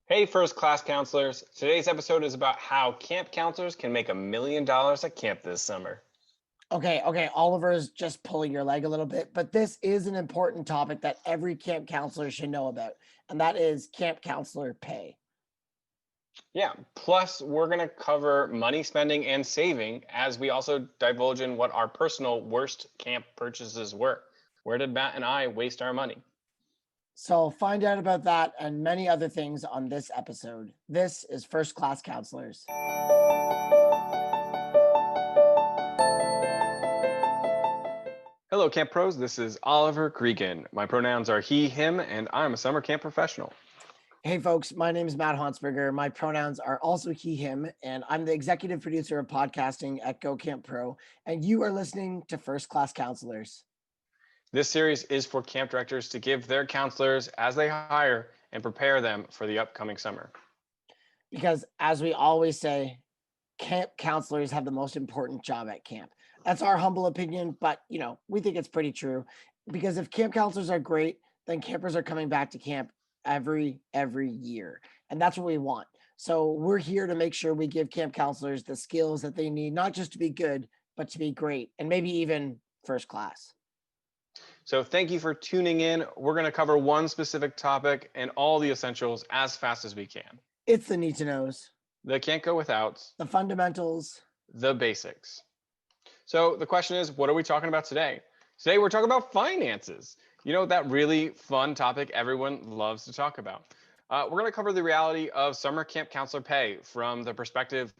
Hey, first class counselors. Today's episode is about how camp counselors can make $1 million at camp this summer. Okay, Oliver's just pulling your leg a little bit, but this is an important topic that every camp counselor should know about, and that is camp counselor pay. Yeah, plus, we're going to cover money spending and saving as we also divulge in what our personal worst camp purchases were. Where did Matt and I waste our money? So find out about that and many other things on this episode. This is First Class Counselors. Hello, Camp Pros. This is Oliver Cregan. My pronouns are he, him, and I'm a summer camp professional. Hey folks, my name is Matt Hansberger. My pronouns are also he, him, and I'm the executive producer of podcasting at Go Camp Pro, and you are listening to First Class Counselors. This series is for camp directors to give their counselors as they hire and prepare them for the upcoming summer. Because as we always say, camp counselors have the most important job at camp. That's our humble opinion, but we think it's pretty true because if camp counselors are great, then campers are coming back to camp every year. And that's what we want. So we're here to make sure we give camp counselors the skills that they need, not just to be good, but to be great and maybe even first class. So thank you for tuning in. We're going to cover one specific topic and all the essentials as fast as we can. It's the need to knows, The can't go without, the fundamentals. the basics. So the question is, what are we talking about today? Today we're talking about finances. You know, that really fun topic everyone loves to talk about. We're going to cover the reality of summer camp counselor pay from the perspective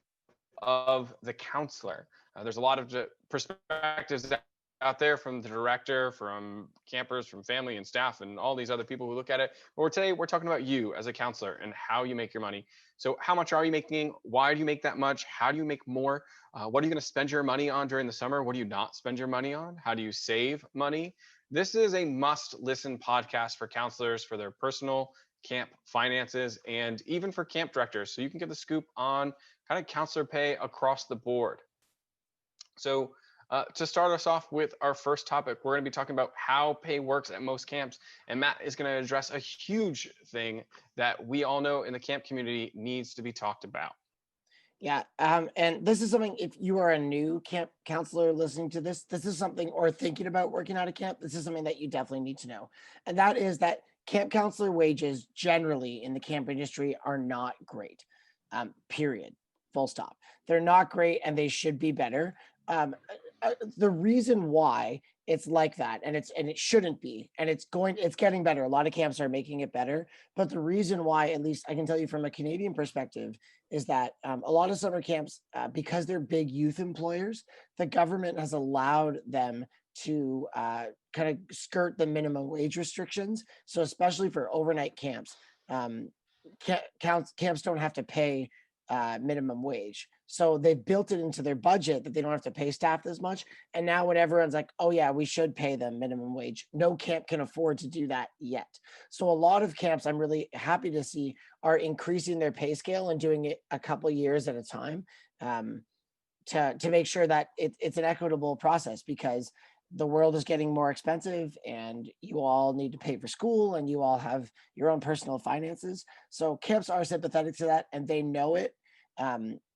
of the counselor. There's a lot of perspectives out there from the director, from campers, from family and staff, and all these other people who look at it. But today we're talking about you as a counselor and how you make your money. So how much are you making? Why do you make that much? How do you make more? What are you going to spend your money on during the summer? What do you not spend your money on? How do you save money? This is a must listen podcast for counselors for their personal camp finances and even for camp directors. So you can get the scoop on kind of counselor pay across the board. So to start us off with our first topic, we're going to be talking about how pay works at most camps. And Matt is going to address a huge thing that we all know in the camp community needs to be talked about. Yeah. And this is something, if you are a new camp counselor listening to this is something, or thinking about working out of camp, this is something that you definitely need to know. And that is that camp counselor wages generally in the camp industry are not great. Period. Full stop. They're not great and they should be better. The reason why it's like that, and it shouldn't be, and it's getting better. A lot of camps are making it better, but the reason why, at least I can tell you from a Canadian perspective, is that a lot of summer camps, because they're big youth employers, the government has allowed them to kind of skirt the minimum wage restrictions. So especially for overnight camps, camps don't have to pay minimum wage. So they built it into their budget that they don't have to pay staff as much. And now when everyone's like, oh yeah, we should pay them minimum wage, no camp can afford to do that yet. So a lot of camps, I'm really happy to see, are increasing their pay scale and doing it a couple years at a time, to make sure that it's an equitable process, because the world is getting more expensive and you all need to pay for school and you all have your own personal finances. So camps are sympathetic to that and they know it.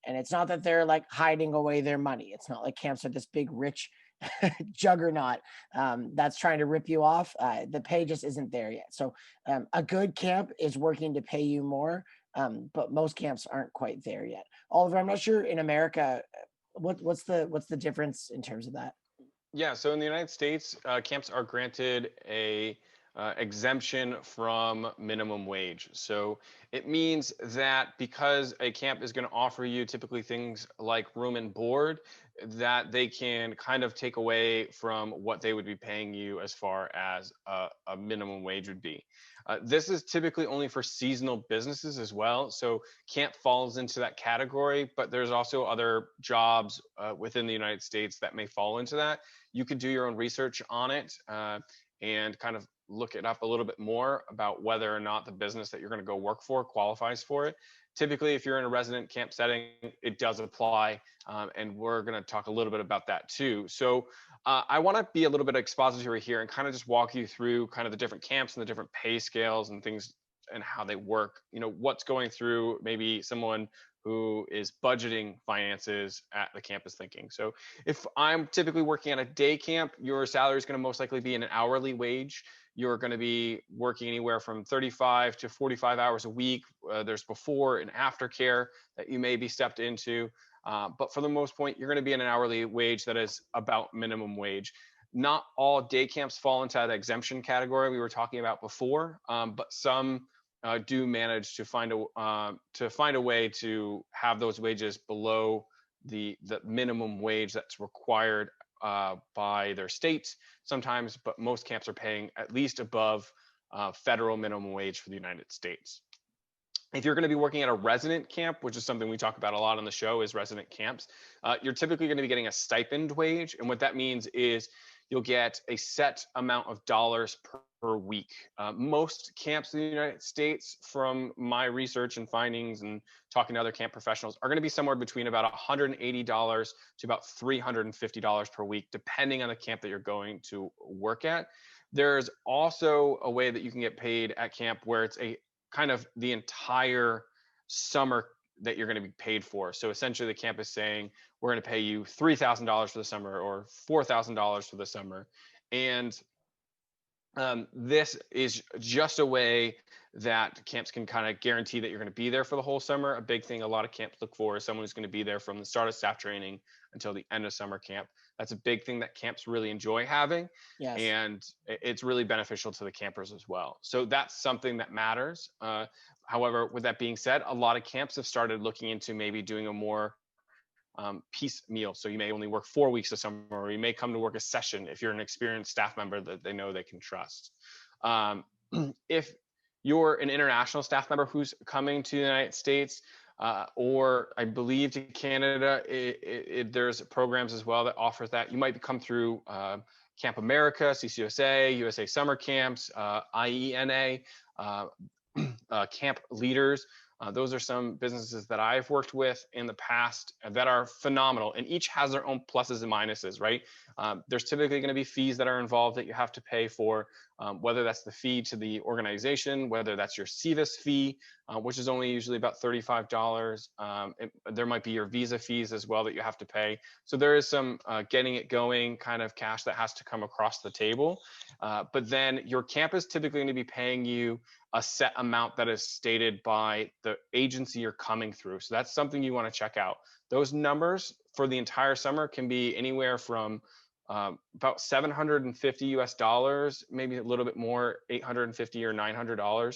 And it's not that they're like hiding away their money. It's not like camps are this big rich juggernaut that's trying to rip you off. The pay just isn't there yet. So a good camp is working to pay you more, but most camps aren't quite there yet. Oliver, I'm not sure in America, what's the difference in terms of that? Yeah, so in the United States, camps are granted a exemption from minimum wage. So it means that because a camp is going to offer you typically things like room and board, that they can kind of take away from what they would be paying you as far as a minimum wage would be. This is typically only for seasonal businesses as well. So camp falls into that category, but there's also other jobs within the United States that may fall into that. You could do your own research on it and kind of look it up a little bit more about whether or not the business that you're going to go work for qualifies for it. Typically, if you're in a resident camp setting, it does apply, and we're going to talk a little bit about that too. So I want to be a little bit expository here and kind of just walk you through kind of the different camps and the different pay scales and things and how they work. What's going through maybe someone who is budgeting finances at the campus thinking. So if I'm typically working at a day camp, your salary is going to most likely be an hourly wage. You're going to be working anywhere from 35 to 45 hours a week. There's before and after care that you may be stepped into. But for the most part, you're going to be in an hourly wage that is about minimum wage. Not all day camps fall into that exemption category we were talking about before, but some do manage to find a way to have those wages below the minimum wage that's required by their state sometimes, but most camps are paying at least above federal minimum wage for the United States. If you're going to be working at a resident camp, which is something we talk about a lot on the show, is resident camps, you're typically going to be getting a stipend wage. And what that means is you'll get a set amount of dollars per week. Most camps in the United States, from my research and findings and talking to other camp professionals, are going to be somewhere between about $180 to about $350 per week, depending on the camp that you're going to work at. There's also a way that you can get paid at camp where it's a kind of the entire summer that you're going to be paid for. So essentially the camp is saying, we're going to pay you $3,000 for the summer or $4,000 for the summer. And this is just a way that camps can kind of guarantee that you're going to be there for the whole summer. A big thing a lot of camps look for is someone who's going to be there from the start of staff training until the end of summer camp. That's a big thing that camps really enjoy having. Yes. And it's really beneficial to the campers as well. So that's something that matters. However, with that being said, a lot of camps have started looking into maybe doing a more piecemeal. So you may only work 4 weeks of summer, or you may come to work a session if you're an experienced staff member that they know they can trust. If you're an international staff member who's coming to the United States, or I believe to Canada, there's programs as well that offers that. You might come through Camp America, CCUSA, USA Summer Camps, IENA, Camp Leaders. Those are some businesses that I've worked with in the past that are phenomenal, and each has their own pluses and minuses, right? There's typically going to be fees that are involved that you have to pay for, whether that's the fee to the organization, whether that's your CVIS fee, which is only usually about $35. There might be your visa fees as well that you have to pay. So there is some getting it going kind of cash that has to come across the table. But then your camp is typically going to be paying you a set amount that is stated by the agency you're coming through. So that's something you want to check out. Those numbers for the entire summer can be anywhere from about 750 US dollars, maybe a little bit more, 850 or $900,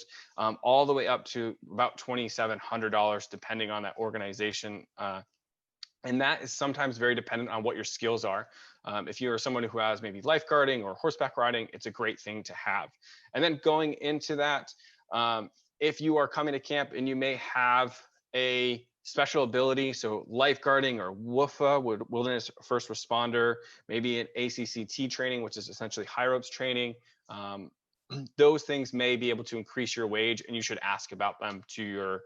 all the way up to about $2,700, depending on that organization. And that is sometimes very dependent on what your skills are. If you're someone who has maybe lifeguarding or horseback riding, it's a great thing to have. And then going into that, if you are coming to camp and you may have a special ability, so lifeguarding or WUFA, Wilderness First Responder, maybe an ACCT training, which is essentially high ropes training, those things may be able to increase your wage, and you should ask about them to your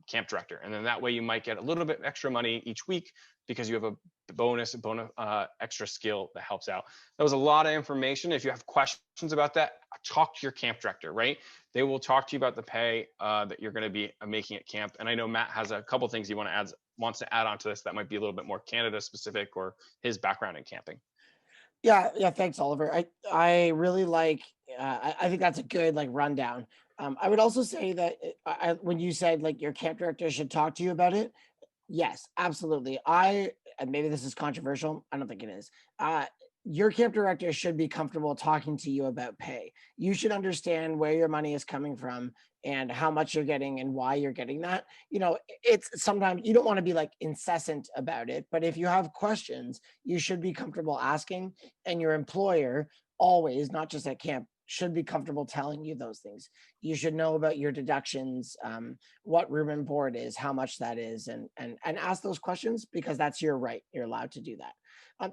camp director. And then that way you might get a little bit extra money each week because you have a bonus extra skill that helps out. That was a lot of information. If you have questions about that, talk to your camp director, right? They will talk to you about the pay that you're going to be making at camp. And I know Matt has a couple things he wants to add onto this that might be a little bit more Canada specific or his background in camping. Yeah. Thanks, Oliver. I really like. I think that's a good rundown. I would also say that when you said your camp director should talk to you about it, yes, absolutely. And maybe this is controversial. I don't think it is. Your camp director should be comfortable talking to you about pay. You should understand where your money is coming from and how much you're getting and why you're getting that. It's sometimes you don't want to be incessant about it, but if you have questions, you should be comfortable asking, and your employer always, not just at camp, should be comfortable telling you those things. You should know about your deductions, what room and board is, how much that is, and ask those questions because that's your right. You're allowed to do that.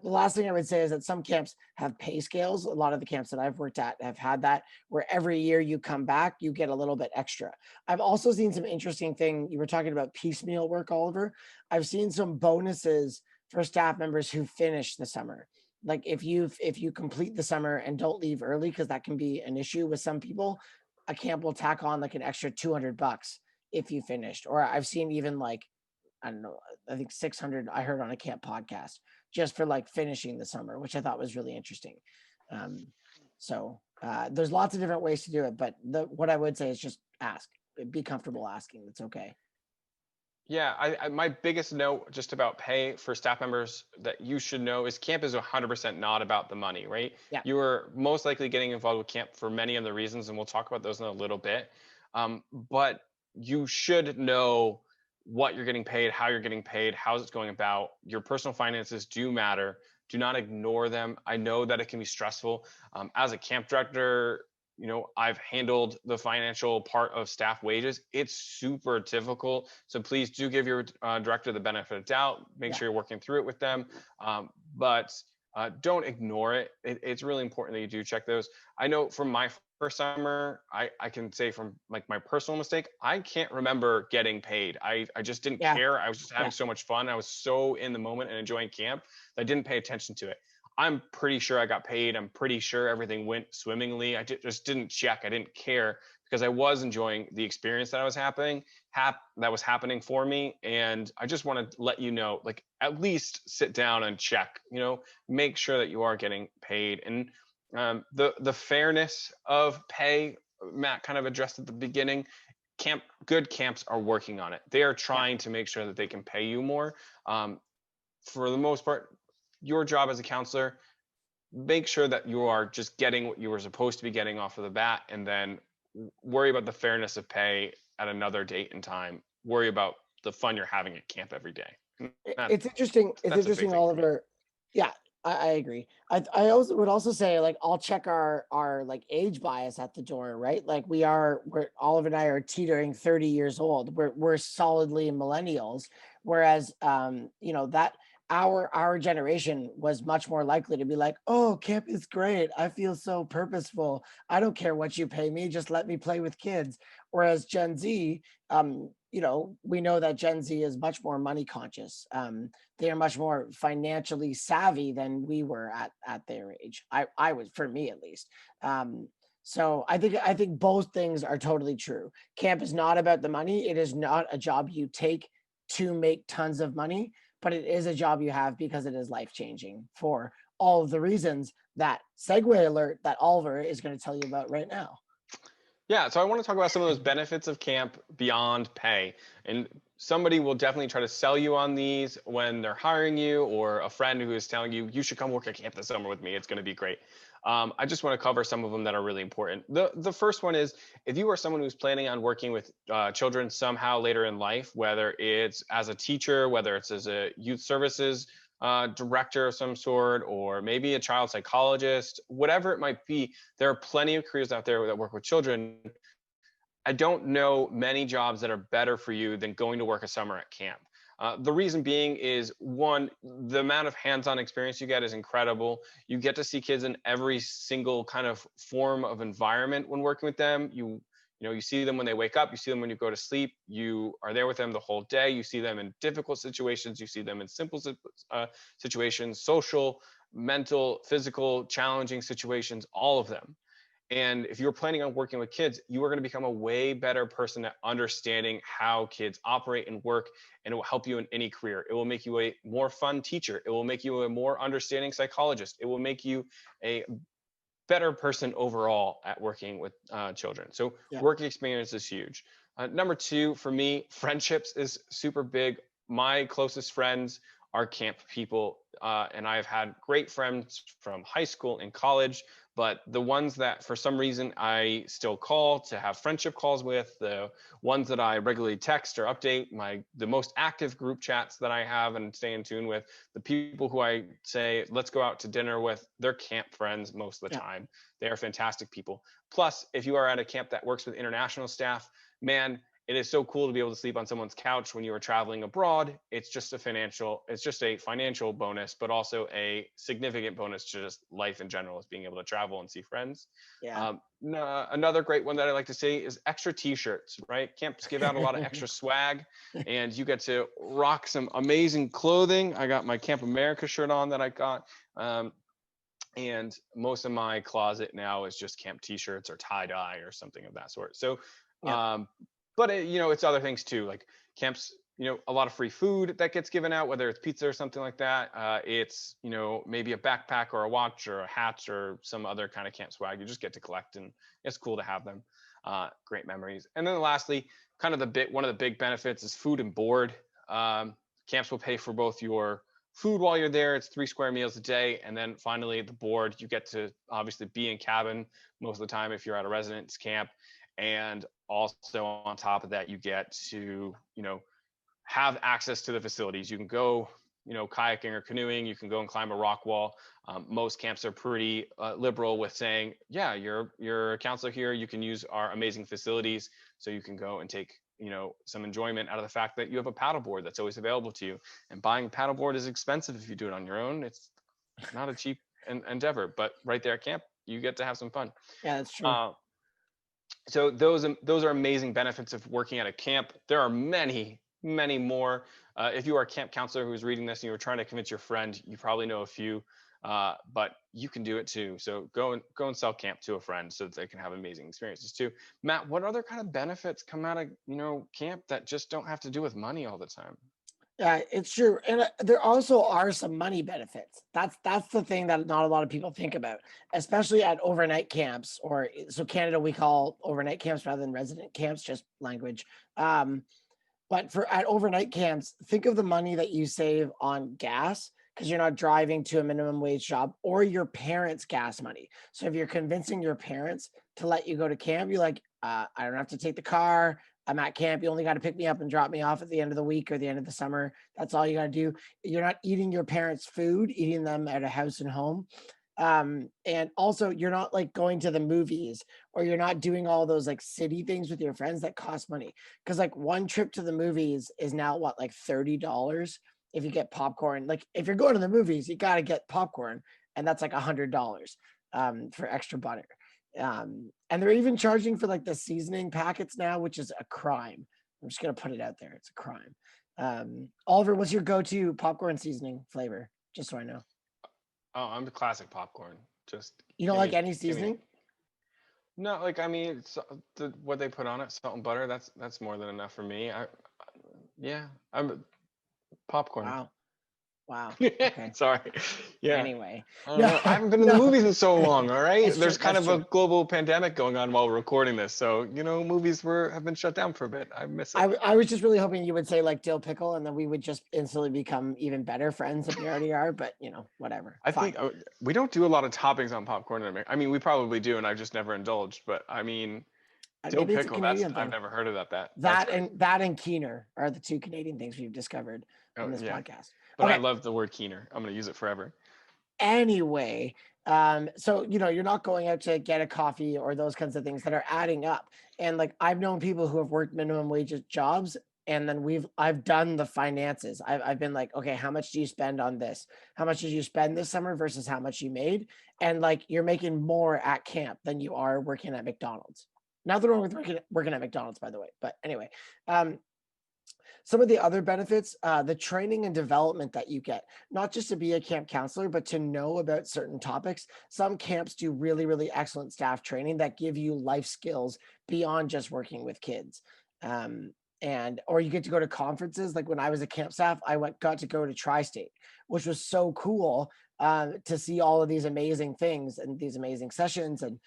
The last thing I would say is that some camps have pay scales. A lot of the camps that I've worked at have had that, where every year you come back, you get a little bit extra. I've also seen some interesting thing. You were talking about piecemeal work, Oliver. I've seen some bonuses for staff members who finish the summer. If you complete the summer and don't leave early, because that can be an issue with some people, a camp will tack on like an extra $200 if you finished. Or I've seen even like, I don't know, I think 600 I heard on a camp podcast just for like finishing the summer, which I thought was really interesting. There's lots of different ways to do it, but what I would say is just ask, be comfortable asking. It's okay. Yeah, my biggest note just about pay for staff members that you should know is camp is 100% not about the money, right? Yeah. You are most likely getting involved with camp for many of the reasons, and we'll talk about those in a little bit. But you should know what you're getting paid, how you're getting paid, how's it going about. Your personal finances do matter. Do not ignore them. I know that it can be stressful. As a camp director, I've handled the financial part of staff wages. It's super difficult. So please do give your director the benefit of doubt. Make sure you're working through it with them. But don't ignore it. It's really important that you do check those. I know from my first summer, I can say from like my personal mistake, I can't remember getting paid. I just didn't care. I was just having so much fun. I was so in the moment and enjoying camp that I didn't pay attention to it. I'm pretty sure I got paid. I'm pretty sure everything went swimmingly. I just didn't check. I didn't care because I was enjoying the experience that was happening for me. And I just want to let you know, like, at least sit down and check, make sure that you are getting paid. And the fairness of pay, Matt kind of addressed at the beginning. Good camps are working on it. They are trying to make sure that they can pay you more. For the most part, your job as a counselor, make sure that you are just getting what you were supposed to be getting off of the bat, and then worry about the fairness of pay at another date and time. Worry about the fun you're having at camp every day. It's interesting. It's interesting, Oliver. Yeah, I agree. I also would also say, like, I'll check our like age bias at the door, right? Like we're Oliver and I are teetering 30 years old. We're solidly millennials, whereas that our generation was much more likely to be like, oh, camp is great. I feel so purposeful. I don't care what you pay me, just let me play with kids. Whereas Gen Z, we know that Gen Z is much more money conscious. They are much more financially savvy than we were at their age. I was, for me at least. So I think both things are totally true. Camp is not about the money. It is not a job you take to make tons of money, but it is a job you have because it is life-changing for all of the reasons that segue alert that Oliver is going to tell you about right now. Yeah, so I want to talk about some of those benefits of camp beyond pay. And somebody will definitely try to sell you on these when they're hiring you, or a friend who is telling you, you should come work at camp this summer with me. It's going to be great. I just want to cover some of them that are really important. The first one is, if you are someone who's planning on working with children somehow later in life, whether it's as a teacher, whether it's as a youth services director of some sort, or maybe a child psychologist, whatever it might be, there are plenty of careers out there that work with children. I don't know many jobs that are better for you than going to work a summer at camp. The reason being is, one, the amount of hands-on experience you get is incredible. You get to see kids in every single kind of form of environment when working with them. You see them when they wake up, you see them when you go to sleep, you are there with them the whole day. You see them in difficult situations, you see them in simple situations, social, mental, physical, challenging situations, all of them. And if you're planning on working with kids, you are going to become a way better person at understanding how kids operate and work, and it will help you in any career. It will make you a more fun teacher. It will make you a more understanding psychologist. It will make you a better person overall at working with children. So work experience is huge. Number two, for me, friendships is super big. My closest friends are camp people, and I've had great friends from high school and college, but the ones that for some reason I still call to have friendship calls with, the ones that I regularly text or update, the most active group chats that I have and stay in tune with, the people who I say, let's go out to dinner with, they're camp friends most of the time. They are fantastic people. Plus, if you are at a camp that works with international staff, man, it is so cool to be able to sleep on someone's couch when you are traveling abroad. It's just a financial bonus, but also a significant bonus to just life in general, is being able to travel and see friends. Another great one that I like to say is extra t-shirts, right? Camps give out a lot of extra swag, and you get to rock some amazing clothing. I got my Camp America shirt on that I got. And most of my closet now is just camp t-shirts or tie-dye or something of that sort. So Yeah. but it's other things too, like camps, a lot of free food that gets given out, whether it's pizza or something like that. It's maybe a backpack or a watch or a hat or some other kind of camp swag you just get to collect, and it's cool to have them. Great memories. And then lastly, kind of one of the big benefits is food and board. Camps will pay for both your food while you're there. It's 3 square meals a day. And then finally, the board, you get to obviously be in cabin most of the time if you're at a residence camp. And also on top of that, you get to, have access to the facilities. You can go, kayaking or canoeing. You can go and climb a rock wall. Most camps are pretty liberal with saying, yeah, you're a counselor here. You can use our amazing facilities. So you can go and take some enjoyment out of the fact that you have a paddleboard that's always available to you. And buying a paddleboard is expensive if you do it on your own. It's not a cheap endeavor, but right there at camp, you get to have some fun. Yeah, that's true. So those are amazing benefits of working at a camp. There are many more. If you are a camp counselor who's reading this and you were trying to convince your friend, you probably know a few, but you can do it too. So go and sell camp to a friend so that they can have amazing experiences too. Matt, what other kind of benefits come out of camp that just don't have to do with money all the time? Yeah, it's true. And there also are some money benefits. That's the thing that not a lot of people think about, especially at overnight camps, or so Canada, we call overnight camps rather than resident camps, just language. But at overnight camps, think of the money that you save on gas because you're not driving to a minimum wage job, or your parents' gas money. So if you're convincing your parents to let you go to camp, you're like, I don't have to take the car. I'm at camp. You only got to pick me up and drop me off at the end of the week or the end of the summer. That's all you got to do. You're not eating your parents' food, eating them at a house and home. And also you're not like going to the movies, or you're not doing all those like city things with your friends that cost money. Cause like one trip to the movies is now what, like $30 if you get popcorn. Like if you're going to the movies, you got to get popcorn, and that's like $100 for extra butter. And they're even charging for like the seasoning packets now, which is a crime. I'm just gonna put it out there. It's a crime. Oliver, what's your go-to popcorn seasoning flavor? Just so I know. Oh, I'm the classic popcorn. Just You don't like any seasoning? No, like I mean, what they put on it, salt and butter. That's more than enough for me. I'm popcorn. Wow. Okay. Sorry. Yeah. Anyway, I don't know. I haven't been to the movies in so long. All right. That's There's true, kind that's of a true. global pandemic going on while we're recording this, so movies have been shut down for a bit. I miss it. I was just really hoping you would say like dill pickle, and then we would just instantly become even better friends than we already are. But whatever. I Fine. think we don't do a lot of toppings on popcorn in America. I mean, we probably do, and I've just never indulged. But I mean, dill Maybe it's a pickle. That's Canadian thing. I've never heard of that. That and keener are the two Canadian things we've discovered on this podcast. But okay. I love the word keener. I'm going to use it forever. Anyway, so you're not going out to get a coffee or those kinds of things that are adding up. And like I've known people who have worked minimum wage jobs, and then I've done the finances. I've been like, okay, how much do you spend on this? How much did you spend this summer versus how much you made? And like you're making more at camp than you are working at McDonald's. Nothing wrong with working at McDonald's, by the way. But anyway, some of the other benefits, the training and development that you get, not just to be a camp counselor, but to know about certain topics. Some camps do really, really excellent staff training that give you life skills beyond just working with kids. Or you get to go to conferences. Like when I was a camp staff, I got to go to Tri-State, which was so cool to see all of these amazing things and these amazing sessions, and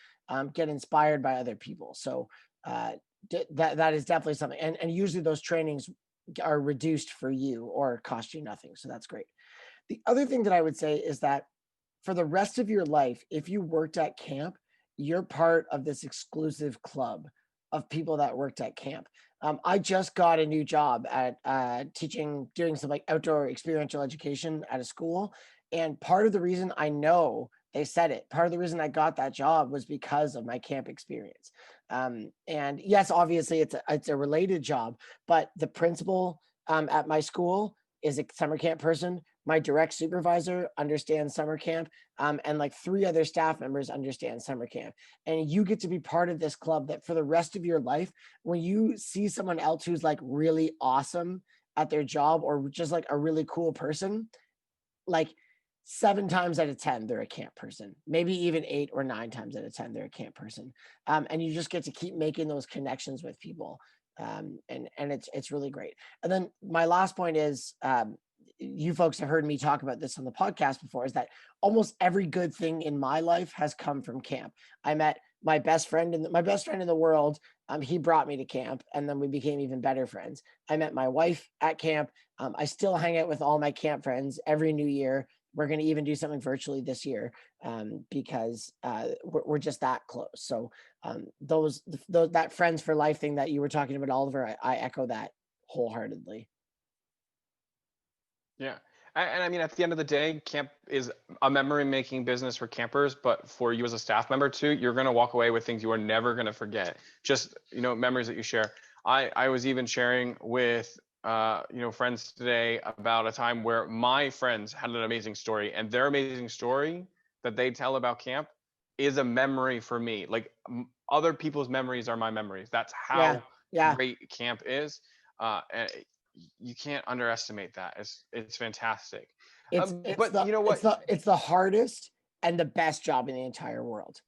get inspired by other people. So that is definitely something. And usually those trainings are reduced for you or cost you nothing. So that's great. The other thing that I would say is that for the rest of your life, if you worked at camp, you're part of this exclusive club of people that worked at camp. I just got a new job at doing some like outdoor experiential education at a school. And part of the reason I know they said it, part of the reason I got that job was because of my camp experience. And yes, obviously it's a related job, but the principal at my school is a summer camp person. My direct supervisor understands summer camp, and like 3 other staff members understand summer camp. And you get to be part of this club that for the rest of your life, when you see someone else who's like really awesome at their job or just like a really cool person, like 7 times out of 10, they're a camp person. Maybe even 8 or 9 times out of 10, they're a camp person. And you just get to keep making those connections with people. And it's really great. And then my last point is, you folks have heard me talk about this on the podcast before, is that almost every good thing in my life has come from camp. I met my best friend in the world. He brought me to camp, and then we became even better friends. I met my wife at camp. I still hang out with all my camp friends every New Year. We're going to even do something virtually this year, because we're just that close. So that friends for life thing that you were talking about, Oliver, I echo that wholeheartedly. Yeah. And I mean, at the end of the day, camp is a memory making business for campers, but for you as a staff member too, you're going to walk away with things you are never going to forget. Just, memories that you share. I was even sharing with, friends today about a time where my friends had an amazing story, and their amazing story that they tell about camp is a memory for me. Like, other people's memories are my memories. That's Yeah, how yeah. great camp is. And you can't underestimate that. It's fantastic. But you know what? It's the hardest and the best job in the entire world.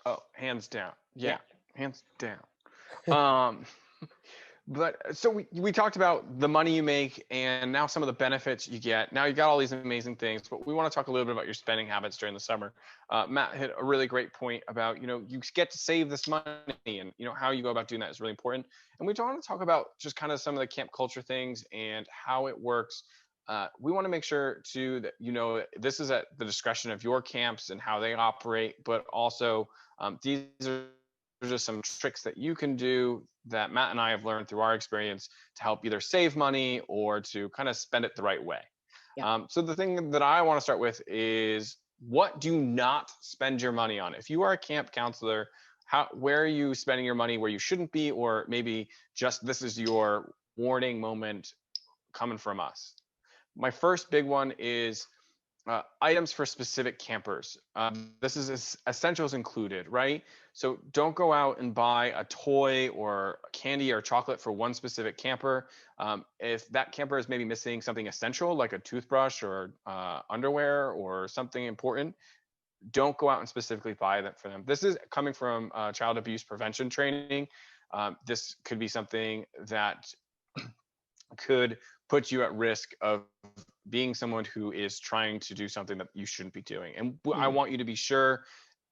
Oh, hands down. Yeah. Yeah, hands down. Um, but so we talked about the money you make and now some of the benefits you get. Now you got all these amazing things, but we want to talk a little bit about your spending habits during the summer. Matt hit a really great point about, you get to save this money, and how you go about doing that is really important. And we want to talk about just kind of some of the camp culture things and how it works. We want to make sure too that this is at the discretion of your camps and how they operate, but also these are just some tricks that you can do that Matt and I have learned through our experience to help either save money or to kind of spend it the right way. Yeah. So the thing that I want to start with is, what do not spend your money on? If you are a camp counselor, where are you spending your money where you shouldn't be, or maybe just this is your warning moment coming from us? My first big one is items for specific campers. This is essentials included, right? So don't go out and buy a toy or candy or chocolate for one specific camper. If that camper is maybe missing something essential like a toothbrush or underwear or something important, don't go out and specifically buy that for them. This is coming from child abuse prevention training. This could be something that could put you at risk of being someone who is trying to do something that you shouldn't be doing. And I want you to be sure,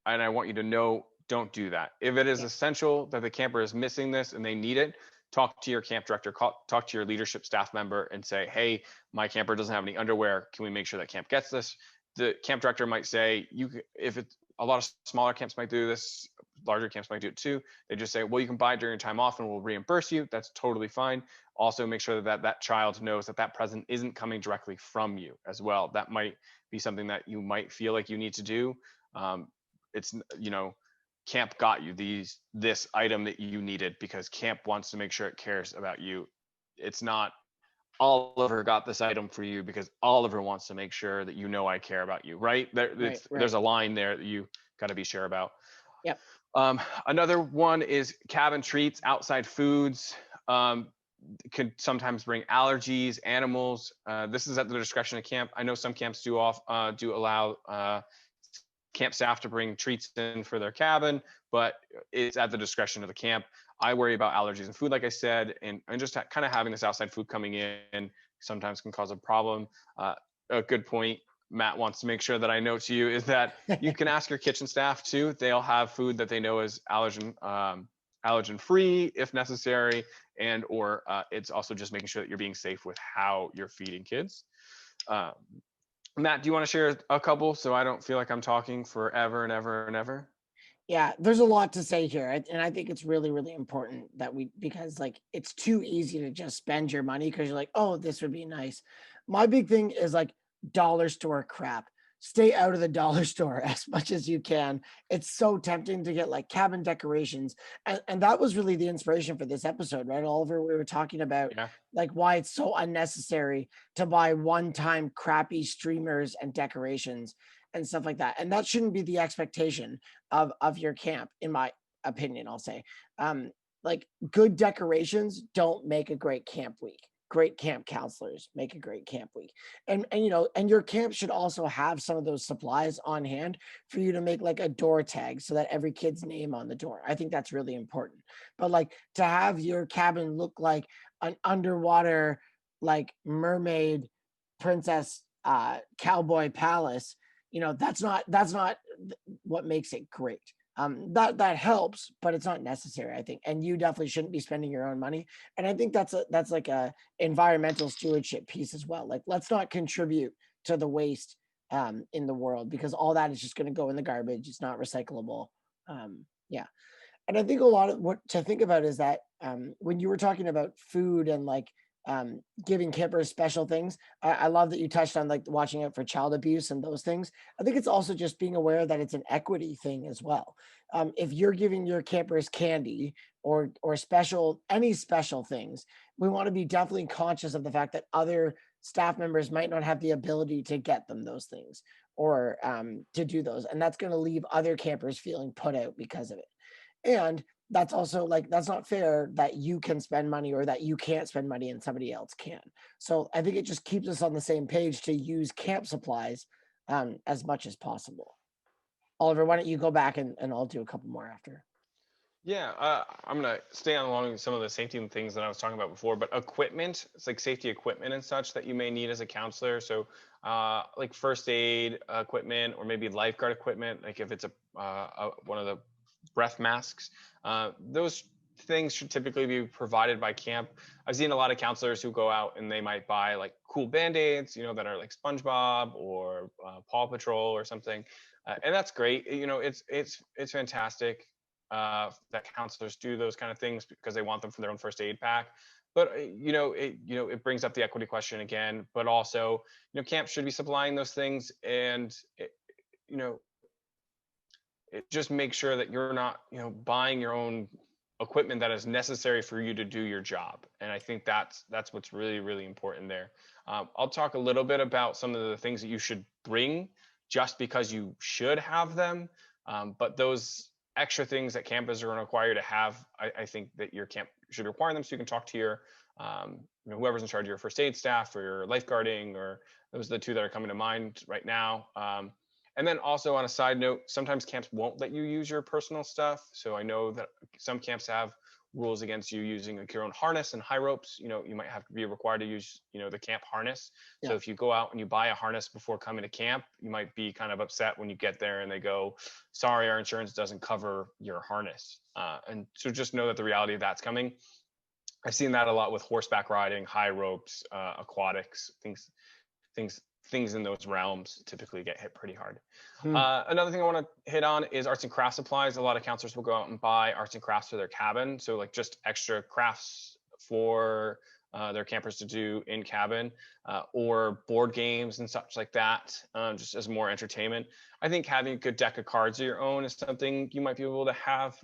and I want you to know, don't do that. If it is essential that the camper is missing this and they need it, talk to your camp director, talk to your leadership staff member and say, hey, my camper doesn't have any underwear. Can we make sure that camp gets this? The camp director might say, if it's a lot of smaller camps might do this, larger camps might do it too. They just say, well, you can buy it during your time off and we'll reimburse you. That's totally fine. Also make sure that child knows that present isn't coming directly from you as well. That might be something that you might feel like you need to do. It's, camp got you this item that you needed because camp wants to make sure it cares about you. It's not Oliver got this item for you because Oliver wants to make sure that I care about you, right? There's a line there that you got to be sure about. Yep. Another one is cabin treats, outside foods. Could sometimes bring allergies, animals. This is at the discretion of camp. I know some camps do allow camp staff to bring treats in for their cabin, but it's at the discretion of the camp. I worry about allergies and food, like I said, and just kind of having this outside food coming in sometimes can cause a problem. A good point Matt wants to make sure that I note to you is that you can ask your kitchen staff too. They'll have food that they know is allergen free if necessary, and or it's also just making sure that you're being safe with how you're feeding kids. Matt, do you want to share a couple so I don't feel like I'm talking forever and ever and ever? Yeah, there's a lot to say here. And I think it's really, really important that because like it's too easy to just spend your money because you're like, oh, this would be nice. My big thing is like dollar store crap. Stay out of the dollar store as much as you can. It's so tempting to get like cabin decorations. And that was really the inspiration for this episode, right, Oliver? We were talking about like why it's so unnecessary to buy one-time crappy streamers and decorations and stuff like that. And that shouldn't be the expectation of your camp, in my opinion, I'll say. Like good decorations don't make a great camp week. great camp counselors make a great camp week. And you know, and your camp should also have some of those supplies on hand for you to make like a door tag so that every kid's name on the door. I think that's really important. But like to have your cabin look like an underwater like mermaid princess cowboy palace, you know, that's not what makes it great. That helps, but it's not necessary, I think. And you definitely shouldn't be spending your own money. And I think that's like a environmental stewardship piece as well. Like let's not contribute to the waste in the world, because all that is just going to go in the garbage. It's not recyclable. Yeah. And I think a lot of what to think about is that when you were talking about food and like giving campers special things, I love that you touched on like watching out for child abuse and those things. I think it's also just being aware that it's an equity thing as well. If you're giving your campers candy or special any special things, we want to be definitely conscious of the fact that other staff members might not have the ability to get them those things or to do those, and that's going to leave other campers feeling put out because of it. And that's also like that's not fair that you can spend money or that you can't spend money and somebody else can. So I think it just keeps us on the same page to use camp supplies as much as possible. Oliver, why don't you go back and I'll do a couple more after. Yeah, I'm gonna stay on along with some of the safety things that I was talking about before, but equipment, it's like safety equipment and such that you may need as a counselor. So, like first aid equipment, or maybe lifeguard equipment, like if it's one of the breath masks. Those things should typically be provided by camp. I've seen a lot of counselors who go out and they might buy like cool band-aids, you know, that are like SpongeBob or Paw Patrol or something, and that's great. You know, it's fantastic that counselors do those kind of things because they want them for their own first aid pack. But it brings up the equity question again. But also, camp should be supplying those things, and you know, just make sure that you're not buying your own equipment that is necessary for you to do your job. And I think that's what's really, really important there. I'll talk a little bit about some of the things that you should bring just because you should have them, but those extra things that campus are going to require you to have, I think that your camp should require them, so you can talk to your whoever's in charge of your first aid staff or your lifeguarding, or those are the two that are coming to mind right now. And then also on a side note, sometimes camps won't let you use your personal stuff. So I know that some camps have rules against you using like your own harness and high ropes. You might have to be required to use, the camp harness. Yeah. So if you go out and you buy a harness before coming to camp, you might be kind of upset when you get there and they go, sorry, our insurance doesn't cover your harness. And so just know that the reality of that's coming. I've seen that a lot with horseback riding, high ropes, aquatics, things in those realms typically get hit pretty hard. Another thing I want to hit on is arts and crafts supplies. A lot of counselors will go out and buy arts and crafts for their cabin. So like just extra crafts for their campers to do in cabin, or board games and such like that, just as more entertainment. I think having a good deck of cards of your own is something you might be able to have,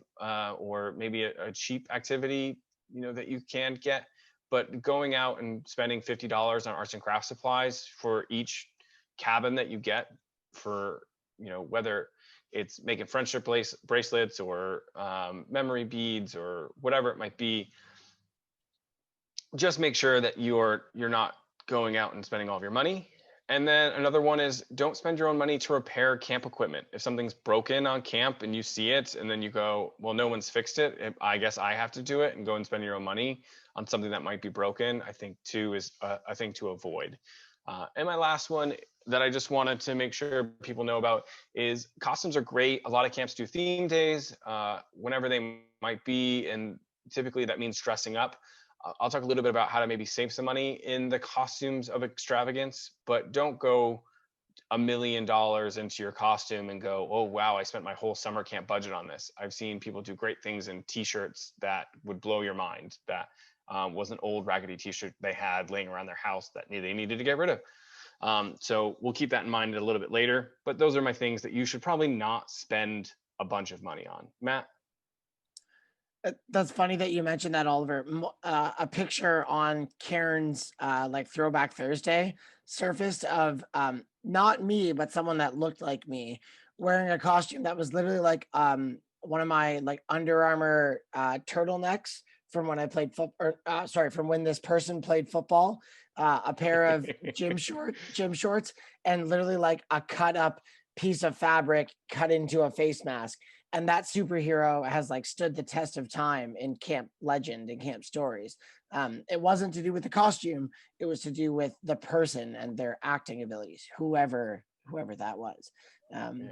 or maybe a cheap activity, that you can get. But going out and spending $50 on arts and crafts supplies for each cabin that you get, for whether it's making friendship bracelets or memory beads or whatever it might be, just make sure that you're not going out and spending all of your money. And then another one is, don't spend your own money to repair camp equipment. If something's broken on camp and you see it and then you go, well, no one's fixed it, I guess I have to do it, and go and spend your own money on something that might be broken, I think too is a thing to avoid. And my last one that I just wanted to make sure people know about is costumes are great. A lot of camps do theme days, whenever they might be, and typically that means dressing up. I'll talk a little bit about how to maybe save some money in the costumes of extravagance, but don't go $1 million into your costume and go, oh, wow, I spent my whole summer camp budget on this. I've seen people do great things in t-shirts that would blow your mind. That was an old raggedy t-shirt they had laying around their house that they needed to get rid of. So we'll keep that in mind a little bit later, but those are my things that you should probably not spend a bunch of money on. Matt? That's funny that you mentioned that, Oliver. A picture on Karen's like Throwback Thursday surfaced of not me, but someone that looked like me wearing a costume that was literally like one of my like Under Armour turtlenecks from when I played football, sorry, from when this person played football, a pair of gym shorts, and literally like a cut up piece of fabric cut into a face mask. And that superhero has like stood the test of time in camp legend and camp stories. It wasn't to do with the costume; it was to do with the person and their acting abilities, whoever that was. Um,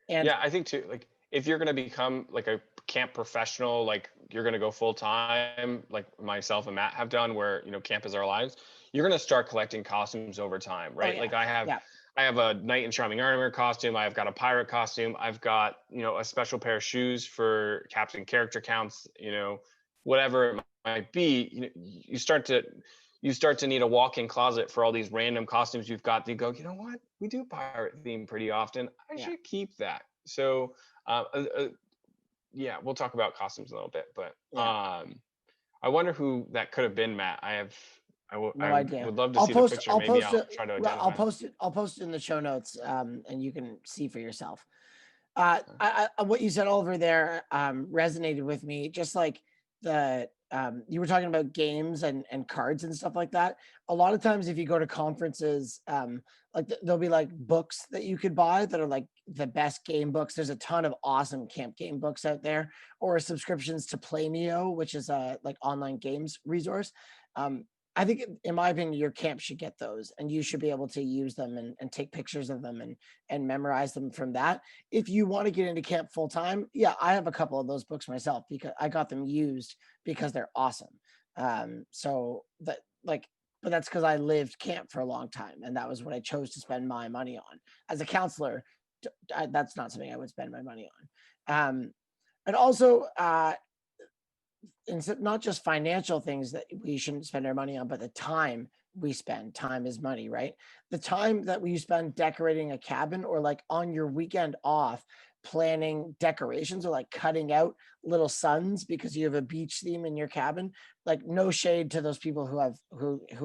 and Yeah, I think too, like if you're gonna become like a camp professional, like you're gonna go full time, like myself and Matt have done, where camp is our lives. You're gonna start collecting costumes over time, oh right? yeah, Like yeah, I have a knight in shining armor costume. I've got a pirate costume. I've got a special pair of shoes for captain character counts. Whatever it might be. You start to need a walk-in closet for all these random costumes you've got. You go, you know what? We do pirate theme pretty often. I yeah. should keep that. So, uh, uh, uh, yeah, we'll talk about costumes in a little bit. But Yeah. I wonder who that could have been, Matt. No I idea. would love to see the picture. I'll Maybe post I'll it. try to Well, identify him. I'll post it in the show notes, and you can see for yourself. Okay. What you said over there resonated with me. Just like the you were talking about games and cards and stuff like that. A lot of times, if you go to conferences, like there'll be like books that you could buy that are like the best game books. There's a ton of awesome camp game books out there, or subscriptions to Playneo, which is a like online games resource. Um, I think, in my opinion, your camp should get those, and you should be able to use them and take pictures of them and memorize them from that. If you want to get into camp full time, yeah, I have a couple of those books myself because I got them used because they're awesome. So that like, but that's because I lived camp for a long time, and that was what I chose to spend my money on. As a counselor, that's not something I would spend my money on. And also, not just financial things that we shouldn't spend our money on, but the time we spend. Time is money, right? The time that we spend decorating a cabin, or like on your weekend off planning decorations, or like cutting out little suns because you have a beach theme in your cabin. Like, no shade to those people who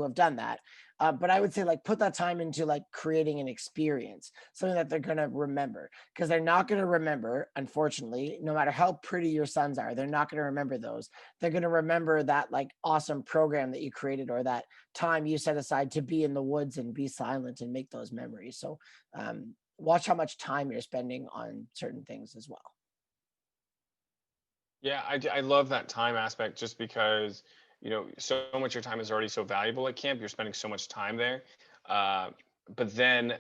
have done that, but I would say like put that time into like creating an experience, something that they're going to remember, because they're not going to remember, unfortunately, no matter how pretty your suns are, they're not going to remember those. They're going to remember that like awesome program that you created, or that time you set aside to be in the woods and be silent and make those memories. So watch how much time you're spending on certain things as well. Yeah, I love that time aspect just because, so much of your time is already so valuable at camp. You're spending so much time there. Uh, but then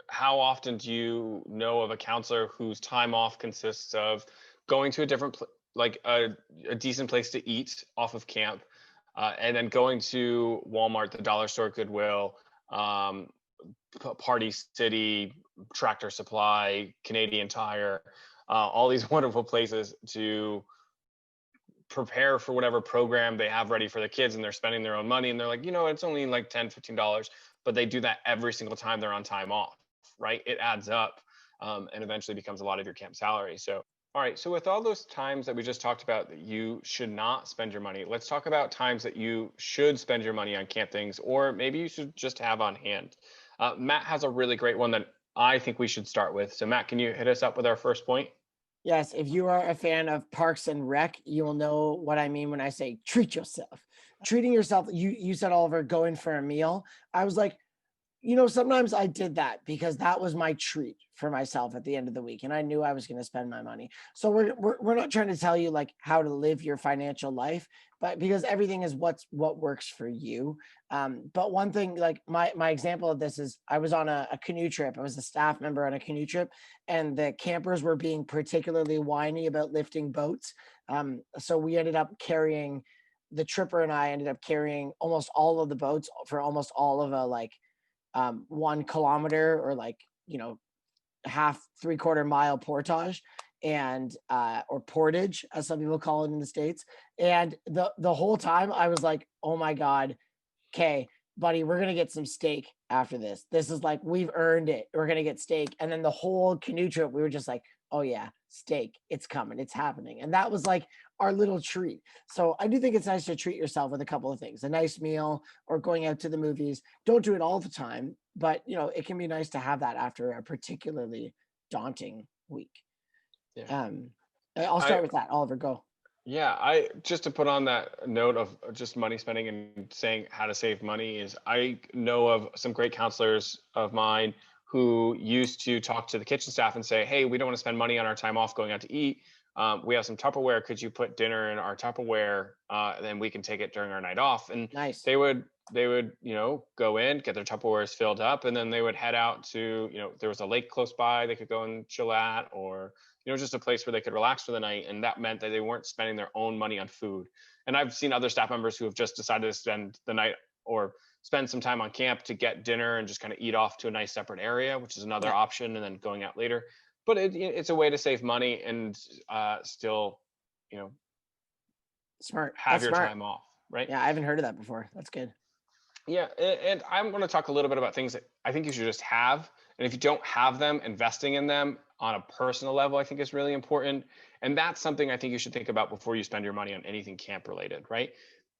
how often do you know of a counselor whose time off consists of going to a like a decent place to eat off of camp, and then going to Walmart, the dollar store, Goodwill, um, Party City, Tractor Supply, Canadian Tire, all these wonderful places to prepare for whatever program they have ready for the kids, and they're spending their own money, and they're like, it's only like $10, $15, but they do that every single time they're on time off, right? It adds up, and eventually becomes a lot of your camp salary. So all right, so with all those times that we just talked about that you should not spend your money, let's talk about times that you should spend your money on camp things, or maybe you should just have on hand. Matt has a really great one that I think we should start with. So Matt, can you hit us up with our first point? Yes, if you are a fan of Parks and Rec, you will know what I mean when I say treat yourself. Treating yourself, you said, Oliver, going for a meal. I was like, sometimes I did that because that was my treat for myself at the end of the week, and I knew I was going to spend my money. So we're not trying to tell you like how to live your financial life, but because everything is what works for you. But one thing, like my example of this is, I was on a canoe trip. I was a staff member on a canoe trip, and the campers were being particularly whiny about lifting boats. So we ended up carrying, the tripper and I ended up carrying almost all of the boats for almost all of a like 1 kilometer, or like, half 3/4 mile portage, and or portage, as some people call it in the States. And the whole time I was like, oh my God, okay, buddy, we're gonna get some steak after this. This is like, we've earned it. We're gonna get steak. And then the whole canoe trip, we were just like, oh yeah, steak, it's coming, it's happening. And that was like our little treat. So I do think it's nice to treat yourself with a couple of things, a nice meal, or going out to the movies. Don't do it all the time, but it can be nice to have that after a particularly daunting week. Yeah. Um, I'll I start with that. Oliver, go. Yeah, I just to put on that note of just money spending and saying how to save money is I know of some great counselors of mine who used to talk to the kitchen staff and say, "Hey, we don't want to spend money on our time off going out to eat. We have some Tupperware. Could you put dinner in our Tupperware? Then we can take it during our night off." And Nice. they would go in, get their Tupperwares filled up, and then they would head out to there was a lake close by they could go and chill at, or just a place where they could relax for the night. And that meant that they weren't spending their own money on food. And I've seen other staff members who have just decided to spend the night or spend some time on camp to get dinner and just kind of eat off to a nice separate area, which is another Yeah. option, and then going out later. But it's a way to save money and still, you know, Smart. have That's your smart. time off, right? Yeah, I haven't heard of that before. That's good. Yeah, and I'm going to talk a little bit about things that I think you should just have. And if you don't have them, investing in them on a personal level, I think is really important. And that's something I think you should think about before you spend your money on anything camp related, right?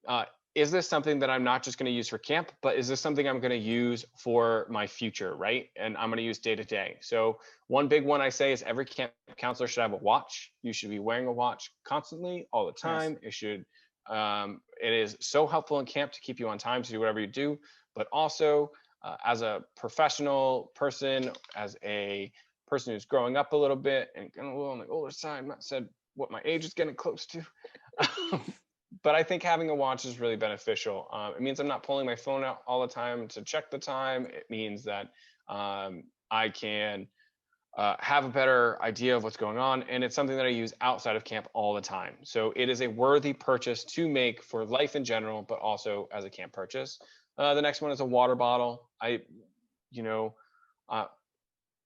Uh, is this something that I'm not just going to use for camp, but is this something I'm going to use for my future, right? And I'm going to use day to day. So one big one I say is every camp counselor should have a watch. You should be wearing a watch constantly, all the Yes. time. It is so helpful in camp to keep you on time to do whatever you do, but also as a professional person, as a person who's growing up a little bit and getting a little on the older side, I'm not said what my age is getting close to. But I think having a watch is really beneficial. It means I'm not pulling my phone out all the time to check the time. It means that I can have a better idea of what's going on. And it's something that I use outside of camp all the time. So it is a worthy purchase to make for life in general, but also as a camp purchase. The next one is a water bottle. You know, uh,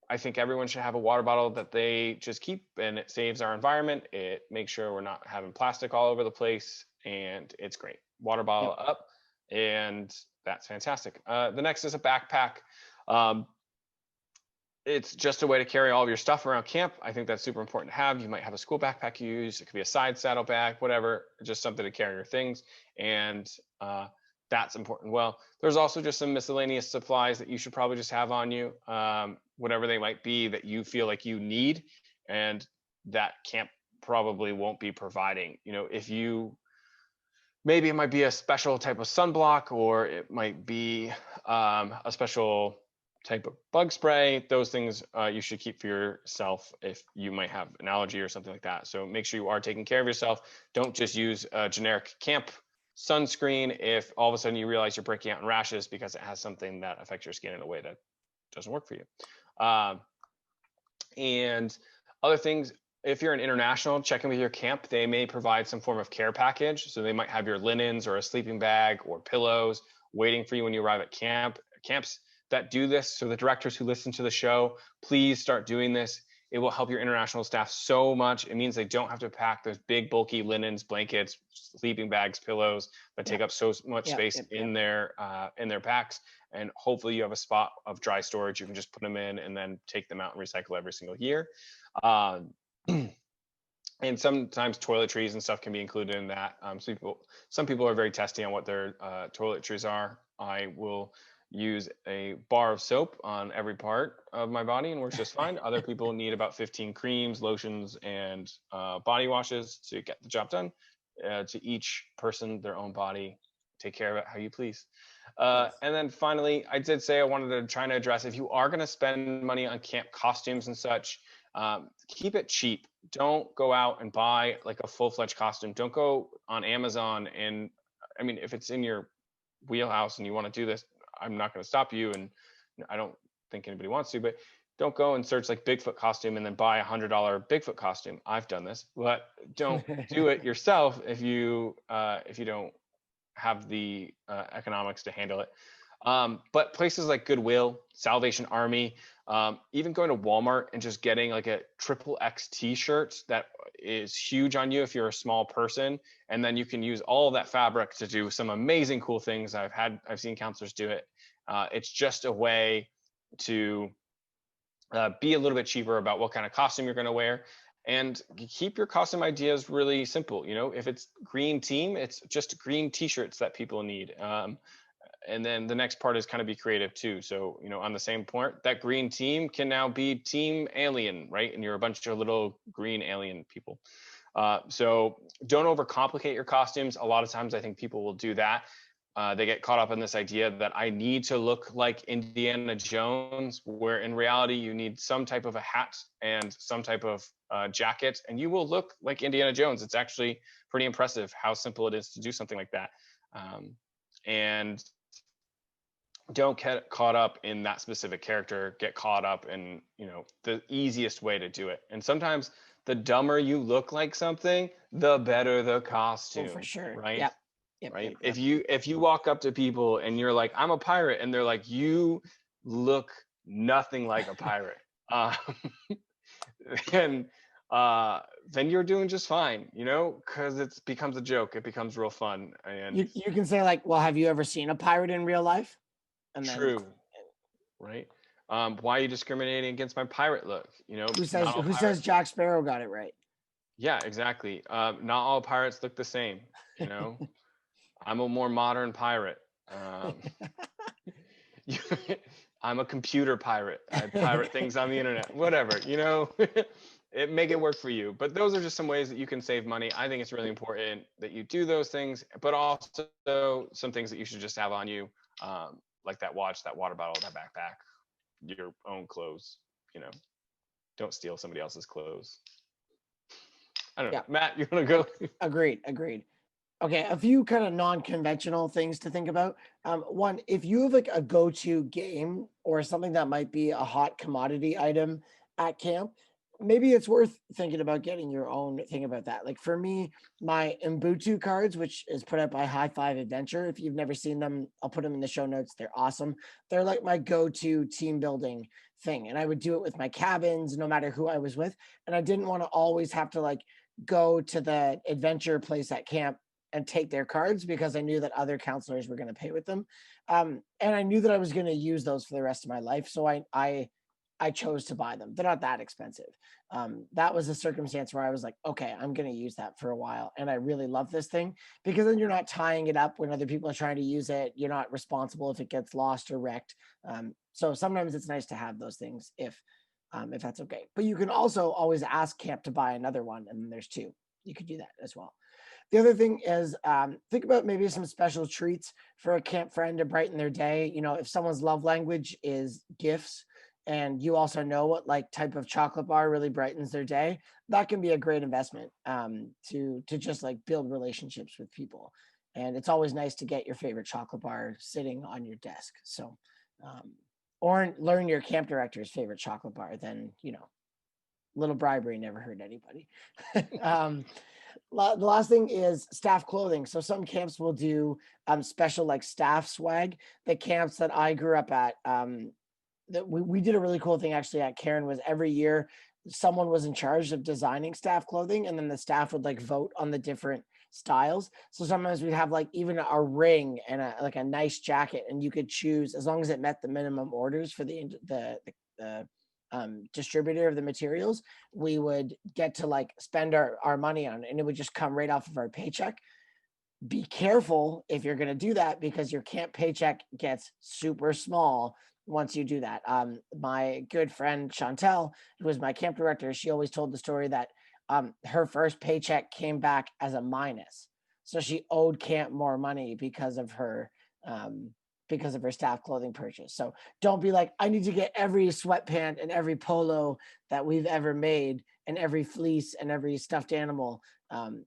I think everyone should have a water bottle that they just keep, and it saves our environment. It makes sure we're not having plastic all over the place, and it's great. Water Yep. bottle up, and that's fantastic. The next is a backpack. Um, it's just a way to carry all of your stuff around camp. I think that's super important to have. You might have a school backpack you use. It could be a side saddle bag, whatever, just something to carry your things. And that's important. Well, there's also just some miscellaneous supplies that you should probably just have on you, whatever they might be that you feel like you need and that camp probably won't be providing. If you maybe it might be a special type of sunblock, or it might be a special type of bug spray. Those things you should keep for yourself if you might have an allergy or something like that. So make sure you are taking care of yourself. Don't just use a generic camp sunscreen if all of a sudden you realize you're breaking out in rashes because it has something that affects your skin in a way that doesn't work for you. And other things, if you're an international, check in with your camp. They may provide some form of care package. So they might have your linens or a sleeping bag or pillows waiting for you when you arrive at camps that do this. So the directors who listen to the show, please start doing this. It will help your international staff so much. It means they don't have to pack those big bulky linens, blankets, sleeping bags, pillows that take Yep. up so much Yep. space Yep. in Yep. their packs. And hopefully you have a spot of dry storage. You can just put them in and then take them out and recycle every single year. And sometimes toiletries and stuff can be included in that. Some people are very testy on what their toiletries are. I will use a bar of soap on every part of my body and works just fine. Other people need about 15 creams, lotions, and body washes to get the job done. To each person, their own body. Take care of it how you please. Yes. And then finally, I did say I wanted to try to address if you are going to spend money on camp costumes and such, keep it cheap. Don't go out and buy like a full-fledged costume. Don't go on Amazon. And I mean, if it's in your wheelhouse and you want to do this, I'm not going to stop you. And I don't think anybody wants to, but don't go and search like Bigfoot costume and then buy $100 Bigfoot costume. I've done this, but don't do it yourself if you don't have the economics to handle it. But places like Goodwill, Salvation Army, even going to Walmart and just getting like a triple X t-shirt that is huge on you if you're a small person, and then you can use all of that fabric to do some amazing cool things. I've seen counselors do it. It's just a way to be a little bit cheaper about what kind of costume you're going to wear, and keep your costume ideas really simple. If it's green team, it's just green t-shirts that people need. And then the next part is kind of be creative too. So, on the same point, that green team can now be team alien, right? And you're a bunch of little green alien people. So don't overcomplicate your costumes. A lot of times I think people will do that. They get caught up in this idea that I need to look like Indiana Jones, where in reality you need some type of a hat and some type of jacket, and you will look like Indiana Jones. It's actually pretty impressive how simple it is to do something like that. And don't get caught up in that specific character. Get caught up in, the easiest way to do it. And sometimes the dumber you look like something, the better the costume. Oh, for sure. Right? Yep, Right. yep. If you walk up to people and you're like, I'm a pirate, and they're like, you look nothing like a pirate, and then you're doing just fine, because it becomes a joke. It becomes real fun. And You can say like, well, have you ever seen a pirate in real life? And then true. Right. Why are you discriminating against my pirate look? who says Jack Sparrow got it right? Yeah, exactly. Not all pirates look the same. I'm a more modern pirate. I'm a computer pirate. I pirate things on the internet. Whatever, it make it work for you. But those are just some ways that you can save money. I think it's really important that you do those things, but also some things that you should just have on you, like that watch, that water bottle, that backpack, your own clothes. Don't steal somebody else's clothes. I don't know. Matt, you want to go? Agreed. Okay, a few kind of non-conventional things to think about. One, if you have like a go-to game or something that might be a hot commodity item at camp, maybe it's worth thinking about getting your own thing about that. Like for me, my Ubuntu cards, which is put out by High Five Adventure. If you've never seen them, I'll put them in the show notes. They're awesome. They're like my go-to team building thing. And I would do it with my cabins, no matter who I was with. And I didn't want to always have to like go to the adventure place at camp and take their cards, because I knew that other counselors were going to pay with them. And I knew that I was going to use those for the rest of my life. So I chose to buy them. They're not that expensive. That was a circumstance where I was like, okay, I'm going to use that for a while. And I really love this thing, because then you're not tying it up when other people are trying to use it. You're not responsible if it gets lost or wrecked. So sometimes it's nice to have those things if that's okay. But you can also always ask camp to buy another one. And then there's two. You could do that as well. The other thing is think about maybe some special treats for a camp friend to brighten their day. If someone's love language is gifts, and you also know what like type of chocolate bar really brightens their day, that can be a great investment to just like build relationships with people. And it's always nice to get your favorite chocolate bar sitting on your desk. So, or learn your camp director's favorite chocolate bar, then, little bribery never hurt anybody. The last thing is staff clothing. So some camps will do special like staff swag. The camps that I grew up at, that we did a really cool thing actually at Karen, was every year someone was in charge of designing staff clothing, and then the staff would like vote on the different styles. So sometimes we'd have like even a ring and a nice jacket, and you could choose as long as it met the minimum orders for the distributor of the materials. We would get to like spend our money on it, and it would just come right off of our paycheck. Be careful if you're going to do that, because your camp paycheck gets super small once you do that. My good friend Chantel, who was my camp director, she always told the story that her first paycheck came back as a minus. So she owed camp more money because of her staff clothing purchase. So don't be like, I need to get every sweatpant and every polo that we've ever made and every fleece and every stuffed animal.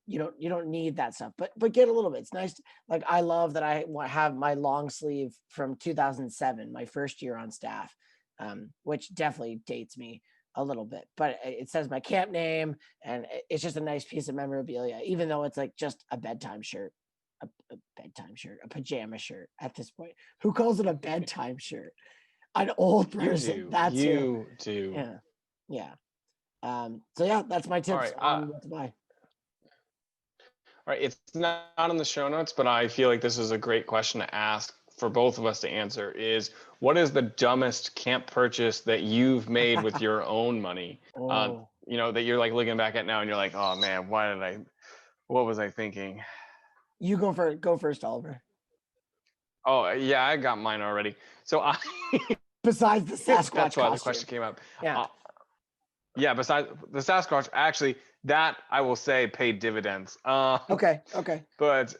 You don't need that stuff, but get a little bit. It's nice. Like I love that I have my long sleeve from 2007, my first year on staff, which definitely dates me a little bit, but it says my camp name, and it's just a nice piece of memorabilia, even though it's like just a bedtime shirt. A pajama shirt at this point. Who calls it a bedtime shirt? An old person. You do. Yeah. So yeah, that's my tips on what to buy. All right, it's not on the show notes, but I feel like this is a great question to ask for both of us to answer. Is what is the dumbest camp purchase that you've made with your own money? Oh. That you're like looking back at now and you're like, oh man, what was I thinking? You go first, Oliver. Oh yeah, I got mine already. So besides the Sasquatch that's why costume. the question came up. Yeah. Yeah, besides the Sasquatch, actually, that I will say paid dividends. Okay. But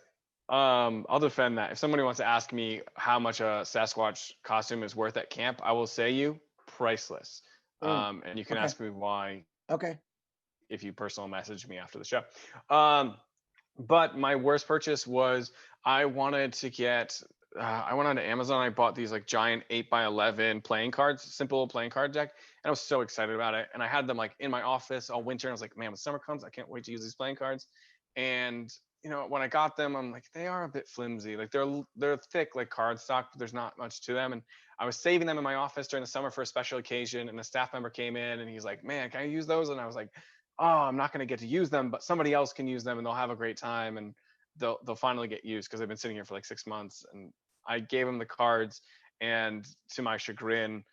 I'll defend that. If somebody wants to ask me how much a Sasquatch costume is worth at camp, I will say you priceless. Mm, And you can okay. ask me why Okay. if you personal message me after the show. Um, but my worst purchase was I wanted to get. I went on to Amazon. I bought these like giant 8x11 playing cards, simple playing card deck, and I was so excited about it. And I had them like in my office all winter. And I was like, man, when summer comes, I can't wait to use these playing cards. And when I got them, I'm like, they are a bit flimsy. Like they're thick like cardstock, but there's not much to them. And I was saving them in my office during the summer for a special occasion. And a staff member came in and he's like, man, can I use those? And I was like, oh, I'm not going to get to use them, but somebody else can use them and they'll have a great time and they'll finally get used because they've been sitting here for like 6 months. And I gave them the cards, and to my chagrin,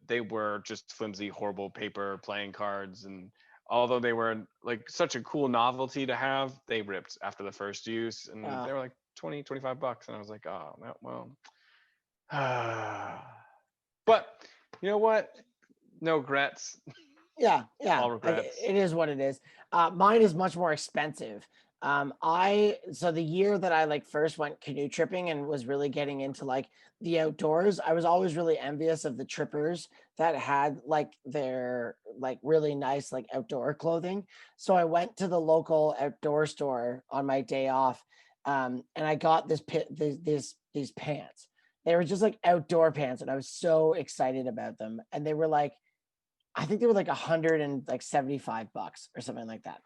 they were just flimsy, horrible paper playing cards. And although they were like such a cool novelty to have, they ripped after the first use, and they were like 20, $25. And I was like, oh, well. But you know what? No regrets. Yeah. All regrets. It is what it is. Mine is much more expensive. So the year that I like first went canoe tripping and was really getting into like the outdoors, I was always really envious of the trippers that had like their like really nice like outdoor clothing. So I went to the local outdoor store on my day off, and I got these pants. They were just like outdoor pants, and I was so excited about them. And they were like, I think they were like $175 or something like that.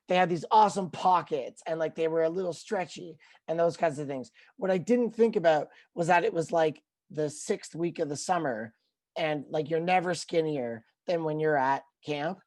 They had these awesome pockets and like they were a little stretchy and those kinds of things. What I didn't think about was that it was like the 6th week of the summer, and like you're never skinnier than when you're at camp.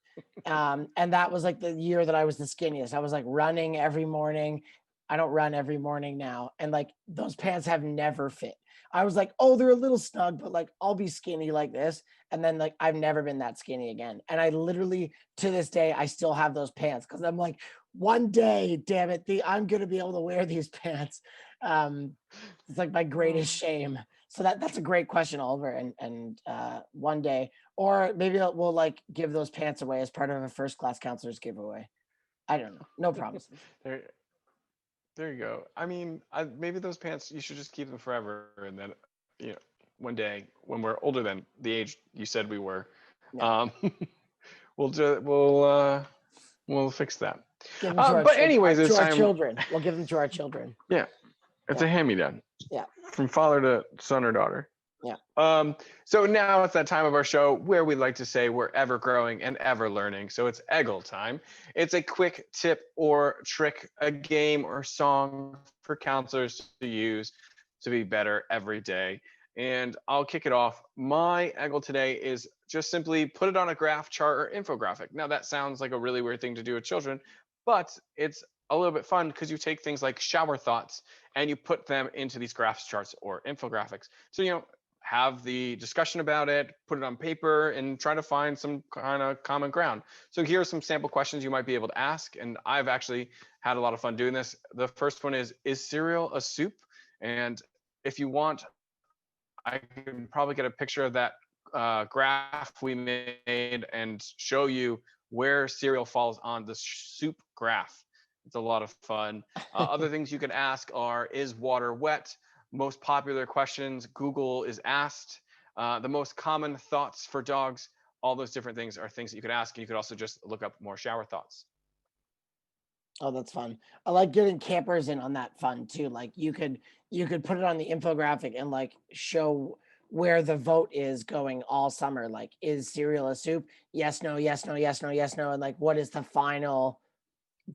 And that was like the year that I was the skinniest. I was like running every morning. I don't run every morning now. And like those pants have never fit. I was like, oh, they're a little snug, but like I'll be skinny like this. And then like I've never been that skinny again. And I literally to this day I still have those pants because I'm like, one day, damn it, I'm gonna be able to wear these pants. It's like my greatest shame. So that's a great question, Oliver. And one day, or maybe we'll like give those pants away as part of a first class counselor's giveaway. I don't know. No promises. There you go. I mean, maybe those pants you should just keep them forever, and then you know, one day when we're older than the age you said we were, Yeah. um, we'll fix that. Give them to But anyways, it's our time. children. We'll give them to our children. Yeah, it's a hand-me-down. Yeah. From father to son or daughter. Yeah. So now it's that time of our show where we like to say we're ever growing and ever learning. So it's Eggle time. It's a quick tip or trick, a game or song for counselors to use to be better every day. And I'll kick it off. My Eggle today is just simply put it on a graph, chart, or infographic. Now that sounds like a really weird thing to do with children, but it's a little bit fun because you take things like shower thoughts and you put them into these graphs, charts, or infographics. So, have the discussion about it, put it on paper, and try to find some kind of common ground. So here are some sample questions you might be able to ask, and I've actually had a lot of fun doing this. The first one is cereal a soup? And if you want, I can probably get a picture of that graph we made and show you where cereal falls on the soup graph. It's a lot of fun. Other things you could ask are, is water wet? Most popular questions Google is asked, the most common thoughts for dogs, all those different things are things that you could ask. And you could also just look up more shower thoughts. Oh, that's fun. I like getting campers in on that fun too. Like you could put it on the infographic and like show where the vote is going all summer. Like, is cereal a soup? Yes, no, yes, no, yes, no, yes, no. And like, what is the final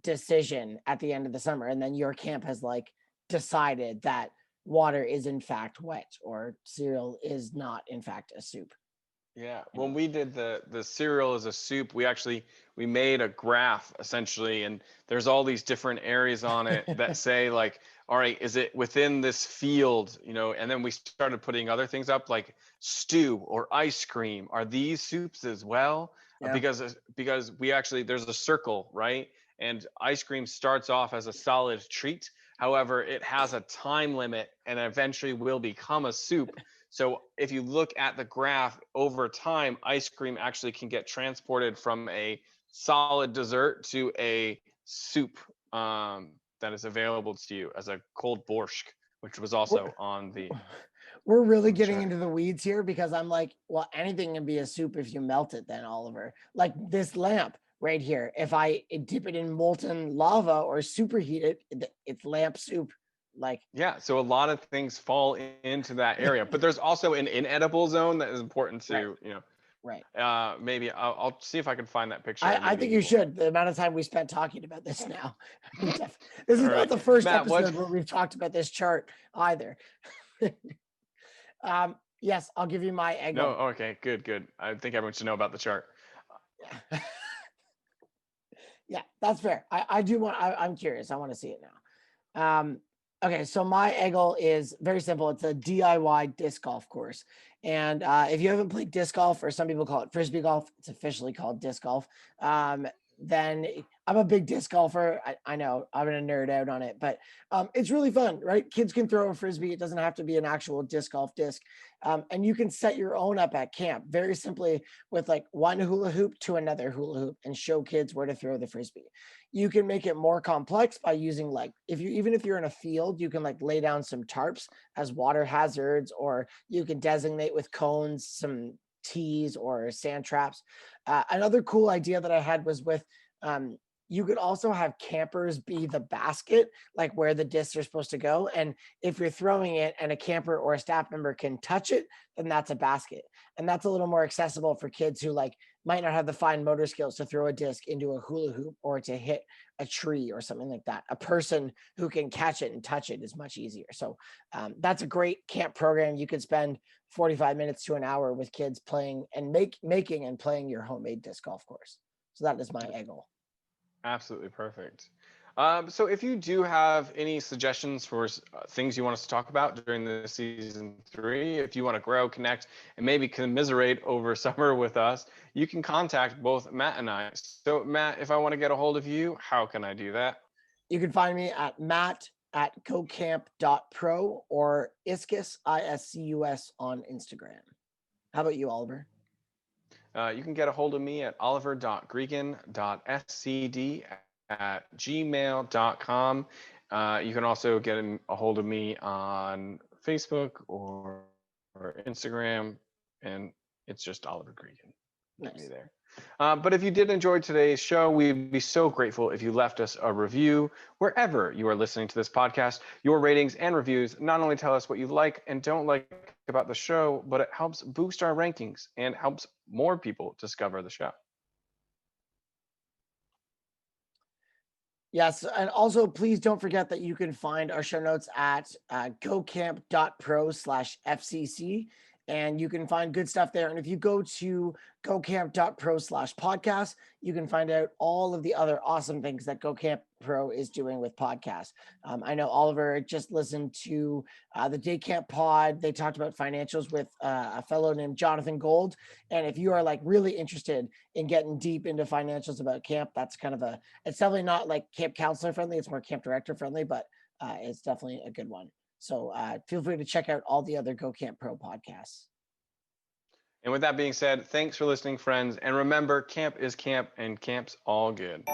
decision at the end of the summer? And then your camp has like decided that water is in fact wet or cereal is not in fact a soup. Yeah, when we did the cereal as a soup, we made a graph essentially, and there's all these different areas on it that say like, all right, is it within this field, and then we started putting other things up like stew or ice cream. Are these soups as well? Yeah. Because we actually, there's a circle, right? And ice cream starts off as a solid treat. However, it has a time limit and eventually will become a soup. So if you look at the graph over time, ice cream actually can get transported from a solid dessert to a soup that is available to you as a cold borscht, which was also on the We're really getting chart. into the weeds here because I'm like, well, anything can be a soup if you melt it, then, Oliver. Like this lamp right here. If I dip it in molten lava or superheat it, it's lamp soup. Like, Yeah, so a lot of things fall into that area, but there's also an inedible zone that is important right, to, right. maybe I'll see if I can find that picture and I maybe think you we'll. should. The amount of time we spent talking about this now. This All is not right, the first Matt, what? episode where we've talked about this chart either. Yes, I'll give you my No, eggle. okay, good. I think everyone should know about the chart. Yeah. Yeah, that's fair. I do want, I'm curious. I want to see it now. Okay, so my eggle is very simple. It's a DIY disc golf course. And if you haven't played disc golf, or some people call it frisbee golf, it's officially called disc golf. Then I'm a big disc golfer. I know I'm gonna nerd out on it, but it's really fun, right? Kids can throw a frisbee. It doesn't have to be an actual disc golf disc. And you can set your own up at camp very simply with like one hula hoop to another hula hoop and show kids where to throw the frisbee. You can make it more complex by using like, even if you're in a field, you can like lay down some tarps as water hazards, or you can designate with cones some tees or sand traps. Another cool idea that I had was with, you could also have campers be the basket, like where the discs are supposed to go. And if you're throwing it and a camper or a staff member can touch it, then that's a basket. And that's a little more accessible for kids who like might not have the fine motor skills to throw a disc into a hula hoop or to hit a tree or something like that. A person who can catch it and touch it is much easier. So that's a great camp program. You could spend 45 minutes to an hour with kids playing and making and playing your homemade disc golf course. So that is my eggle. Absolutely perfect. So if you do have any suggestions for things you want us to talk about during the season 3, if you want to grow, connect, and maybe commiserate over summer with us, you can contact both Matt and I. So Matt, if I want to get a hold of you, how can I do that? You can find me at matt@gocamp.pro or iscus, ISCUS on Instagram. How about you, Oliver? You can get a hold of me at oliver.gregan.scd@gmail.com. You can also get a hold of me on Facebook or Instagram, and it's just Oliver Gregan. Get me there. But if you did enjoy today's show, we'd be so grateful if you left us a review wherever you are listening to this podcast. Your ratings and reviews not only tell us what you like and don't like about the show, but it helps boost our rankings and helps more people discover the show. Yes, and also please don't forget that you can find our show notes at gocamp.pro/FCC, and you can find good stuff there. And if you go to gocamp.pro/podcast, you can find out all of the other awesome things that GoCamp Pro is doing with podcasts. I know Oliver just listened to the Day Camp Pod. They talked about financials with a fellow named Jonathan Gold. And if you are like really interested in getting deep into financials about camp, that's kind of it's definitely not like camp counselor friendly. It's more camp director friendly, but it's definitely a good one. So feel free to check out all the other Go Camp Pro podcasts. And with that being said, thanks for listening, friends. And remember, camp is camp and camp's all good.